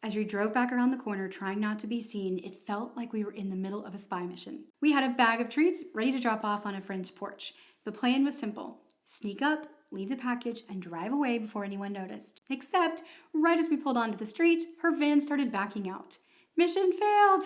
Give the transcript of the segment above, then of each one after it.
As we drove back around the corner, trying not to be seen, it felt like we were in the middle of a spy mission. We had a bag of treats ready to drop off on a friend's porch. The plan was simple: sneak up, leave the package, and drive away before anyone noticed. Except, right as we pulled onto the street, her van started backing out. Mission failed!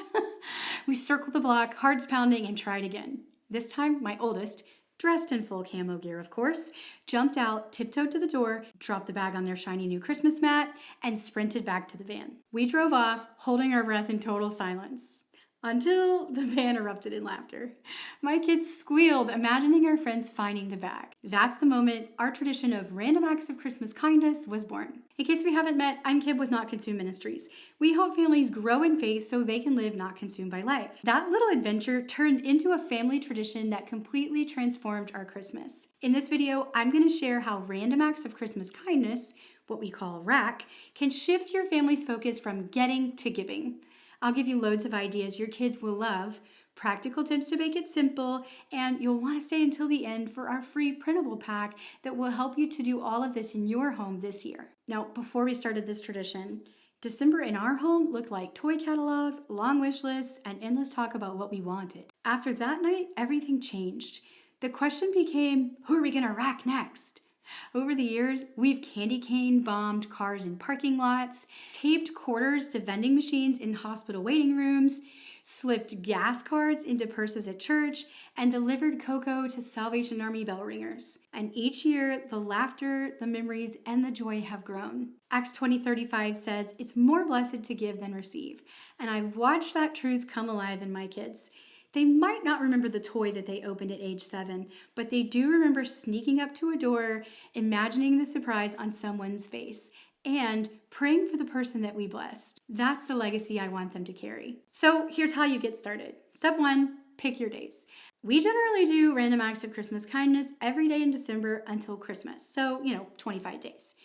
We circled the block, hearts pounding, and tried again. This time, my oldest, dressed in full camo gear of course, jumped out, tiptoed to the door, dropped the bag on their shiny new Christmas mat, and sprinted back to the van. We drove off, holding our breath in total silence. Until the van erupted in laughter. My kids squealed, imagining our friends finding the bag. That's the moment our tradition of random acts of Christmas kindness was born. In case we haven't met, I'm Kib with Not Consumed Ministries. We help families grow in faith so they can live not consumed by life. That little adventure turned into a family tradition that completely transformed our Christmas. In this video, I'm going to share how random acts of Christmas kindness, what we call RAC, can shift your family's focus from getting to giving. I'll give you loads of ideas your kids will love, practical tips to make it simple, and you'll want to stay until the end for our free printable pack that will help you to do all of this in your home this year. Now, before we started this tradition, December in our home looked like toy catalogs, long wish lists, and endless talk about what we wanted. After that night, everything changed. The question became, who are we going to rack next? Over the years, we've candy cane bombed cars in parking lots, taped quarters to vending machines in hospital waiting rooms, slipped gas cards into purses at church, and delivered cocoa to Salvation Army bell ringers. And each year, the laughter, the memories, and the joy have grown. Acts 20:35 says, "It's more blessed to give than receive." And I've watched that truth come alive in my kids. They might not remember the toy that they opened at age 7, but they do remember sneaking up to a door, imagining the surprise on someone's face, and praying for the person that we blessed. That's the legacy I want them to carry. So here's how you get started. Step 1, pick your days. We generally do random acts of Christmas kindness every day in December until Christmas. So, 25 days.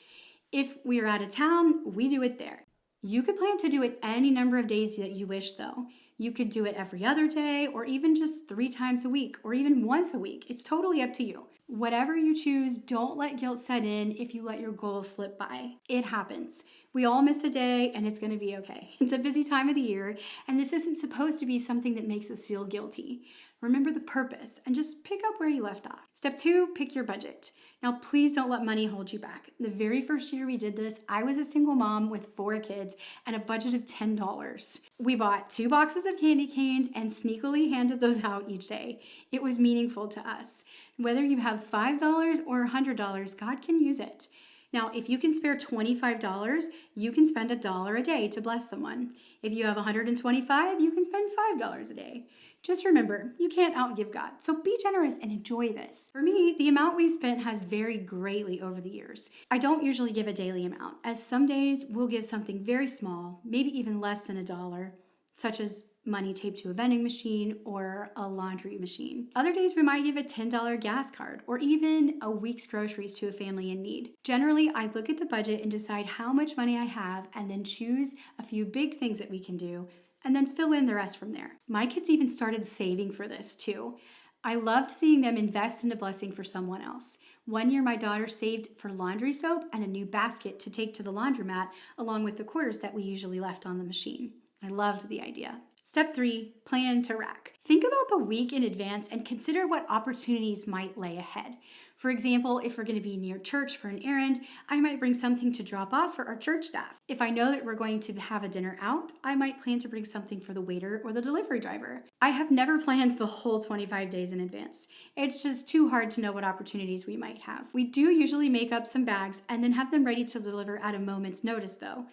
If we are out of town, we do it there. You could plan to do it any number of days that you wish though. You could do it every other day, or even just 3 times a week, or even once a week. It's totally up to you. Whatever you choose, don't let guilt set in if you let your goals slip by. It happens. We all miss a day, and it's going to be okay. It's a busy time of the year, and this isn't supposed to be something that makes us feel guilty. Remember the purpose, and just pick up where you left off. Step 2, pick your budget. Now, please don't let money hold you back. The very first year we did this, I was a single mom with 4 kids and a budget of $10. We bought 2 boxes of candy canes and sneakily handed those out each day. It was meaningful to us. Whether you have $5 or $100, God can use it. Now, if you can spare $25, you can spend $1 a day to bless someone. If you have $125, you can spend $5 a day. Just remember, you can't outgive God, so be generous and enjoy this. For me, the amount we've spent has varied greatly over the years. I don't usually give a daily amount, as some days we'll give something very small, maybe even less than $1, such as money taped to a vending machine or a laundry machine. Other days we might give a $10 gas card or even a week's groceries to a family in need. Generally, I look at the budget and decide how much money I have and then choose a few big things that we can do and then fill in the rest from there. My kids even started saving for this too. I loved seeing them invest in a blessing for someone else. One year, my daughter saved for laundry soap and a new basket to take to the laundromat along with the quarters that we usually left on the machine. I loved the idea. Step 3, plan to rack. Think about the week in advance and consider what opportunities might lay ahead. For example, if we're going to be near church for an errand, I might bring something to drop off for our church staff. If I know that we're going to have a dinner out, I might plan to bring something for the waiter or the delivery driver. I have never planned the whole 25 days in advance. It's just too hard to know what opportunities we might have. We do usually make up some bags and then have them ready to deliver at a moment's notice though.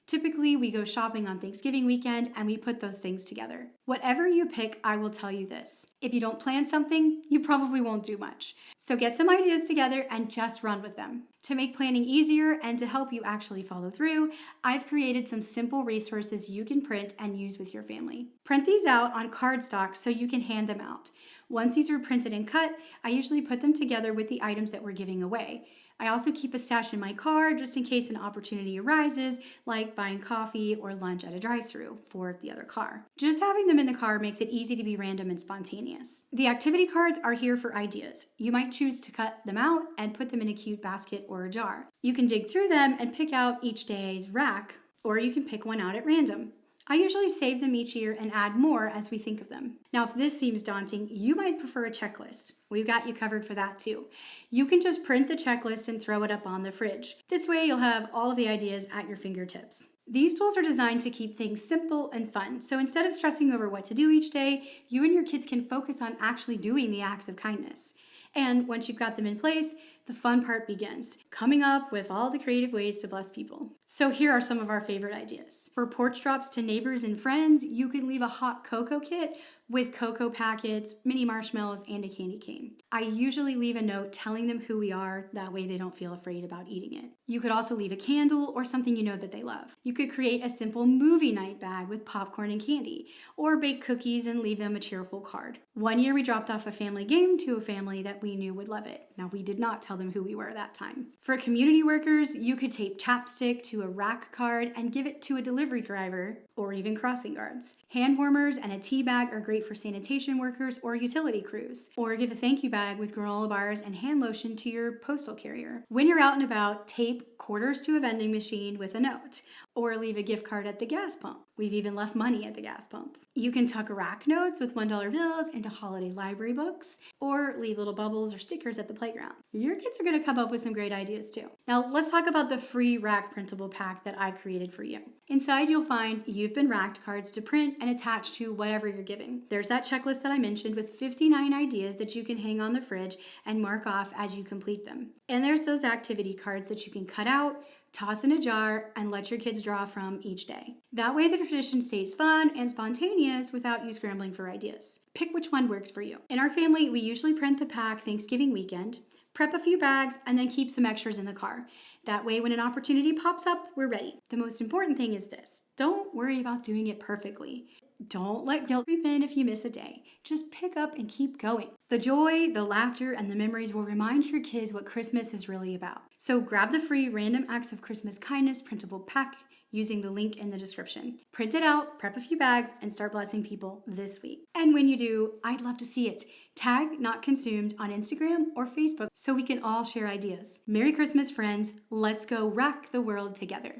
Typically, we go shopping on Thanksgiving weekend and we put those things together. Whatever you pick, I will tell you this. If you don't plan something, you probably won't do much. So get some ideas together and just run with them. To make planning easier and to help you actually follow through, I've created some simple resources you can print and use with your family. Print these out on cardstock so you can hand them out. Once these are printed and cut, I usually put them together with the items that we're giving away. I also keep a stash in my car just in case an opportunity arises, like buying coffee or lunch at a drive-thru for the other car. Just having them in the car makes it easy to be random and spontaneous. The activity cards are here for ideas. You might choose to cut them out and put them in a cute basket or a jar. You can dig through them and pick out each day's rack, or you can pick one out at random. I usually save them each year and add more as we think of them. Now, if this seems daunting, you might prefer a checklist. We've got you covered for that too. You can just print the checklist and throw it up on the fridge. This way you'll have all of the ideas at your fingertips. These tools are designed to keep things simple and fun. So instead of stressing over what to do each day, you and your kids can focus on actually doing the acts of kindness. And once you've got them in place, the fun part begins, coming up with all the creative ways to bless people. So here are some of our favorite ideas. For porch drops to neighbors and friends, you could leave a hot cocoa kit with cocoa packets, mini marshmallows, and a candy cane. I usually leave a note telling them who we are, that way they don't feel afraid about eating it. You could also leave a candle or something you know that they love. You could create a simple movie night bag with popcorn and candy, or bake cookies and leave them a cheerful card. One year we dropped off a family game to a family that we knew would love it. Now we did not tell them who we were that time. For community workers, you could tape chapstick to a rack card and give it to a delivery driver or even crossing guards. Hand warmers and a tea bag are great for sanitation workers or utility crews. Or give a thank you bag with granola bars and hand lotion to your postal carrier. When you're out and about, tape quarters to a vending machine with a note, or leave a gift card at the gas pump. We've even left money at the gas pump. You can tuck rack notes with $1 bills into holiday library books, or leave little bubbles or stickers at the playground. Your kids are going to come up with some great ideas too. Now let's talk about the free rack printable pack that I've created for you. Inside you'll find You've Been Racked cards to print and attach to whatever you're giving. There's that checklist that I mentioned with 59 ideas that you can hang on the fridge and mark off as you complete them. And there's those activity cards that you can cut out, toss in a jar, and let your kids draw from each day. That way the tradition stays fun and spontaneous without you scrambling for ideas. Pick which one works for you. In our family, we usually print the pack Thanksgiving weekend, prep a few bags, and then keep some extras in the car. That way when an opportunity pops up, we're ready. The most important thing is this: don't worry about doing it perfectly. Don't let guilt creep in if you miss a day. Just pick up and keep going. The joy, the laughter, and the memories will remind your kids what Christmas is really about. So grab the free Random Acts of Christmas Kindness printable pack using the link in the description. Print it out, prep a few bags, and start blessing people this week. And when you do, I'd love to see it. Tag Not Consumed on Instagram or Facebook so we can all share ideas. Merry Christmas, friends. Let's go rack the world together.